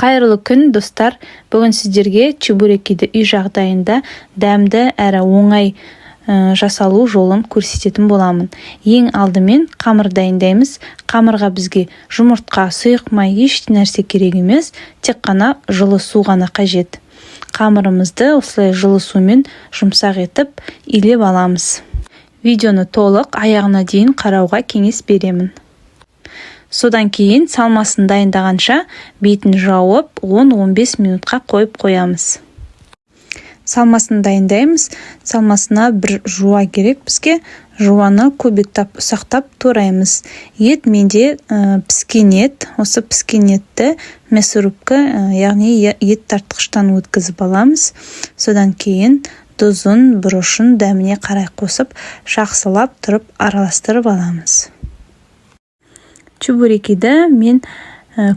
Қайырлы күн, достар. Бүгін сіздерге чебурекиді үй жағдайында дәмді әрі оңай жасалу жолын көрсететін боламын. Ең алдымен қамыр дайындаймыз. Қамырға бізге жұмыртқа, сұйық май еш нәрсе керек емес, тек қана жылы су ғана қажет. Қамырымызды осылай жылы сумен жұмсақ етіп илеп аламыз. Видеоны толық аяғына дейін қарауға кеңес беремін. Содан кейін салмасын дайындағанша бетін жауып 10-15 минутқа қойып қоямыз. Салмасын дайындаймыз. Салмасына бір жуа керек бізге. Жуаны көбіктап, ұсақтап тураймыз. Ет менде піскен ет. Осы піскен етті мясорубка, яғни ет тартқыштан өткізіп аламыз. Содан кейін тұзын, бұрышын дәміне қарай қосып, жақсылап тұрып араластырып аламыз. Чебурекиді мен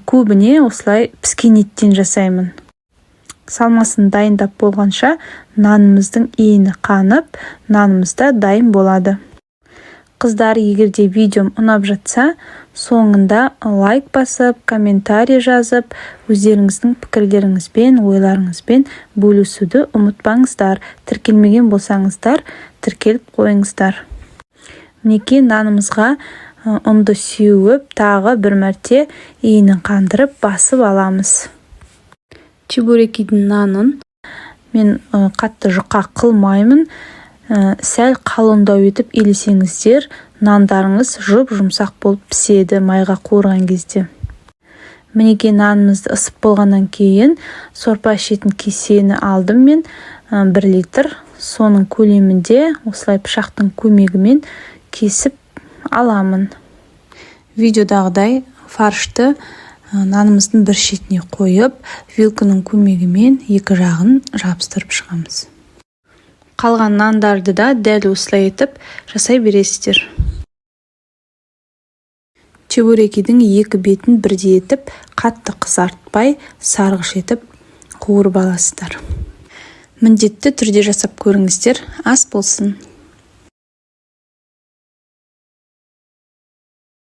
көбіне осылай піскен еттен жасаймын. Салмасын дайындап болғанша нанымыздың иіні қанып, нанымыз да дайын болады. Қыздар, егерде видеом ұнап жатса, соңында лайк басып, комментарий жазып, өздеріңіздің пікірлеріңізбен, ойларыңызбен бөлісуді ұмытпаңыздар. Тіркелмеген болсаңыздар, тіркеліп қойыңыздар. Мінекей нанымызға ұнды сеуіп, тағы бір мәрте иінін қандырып басып аламыз. Чебурекидің нанын мен қатты жұқа қылмаймын. Сәл қалыңдау етіп илесеңіздер, нандарыңыз жұп-жұмсақ болып піседі майға қуырған кезде. Мінекей нанымызды ысып болғаннан кейін сорпа ішетін кесені алдым мен 1 литр. Соның көлемінде осылай пышақтың көмегімен кесіп аламын. Видеодағыдай фаршты нанымыздың бір шетіне қойып, вилканың көмегімен екі жағын жабыстырып шығамыз. Қалған нандарды да дәл осылай етіп жасай бересіздер. Чебурекидің екі бетін бірдей етіп, қатты қызартпай, сарғыш етіп қуырып аласыздар. Міндетті түрде жасап көріңіздер, ас болсын.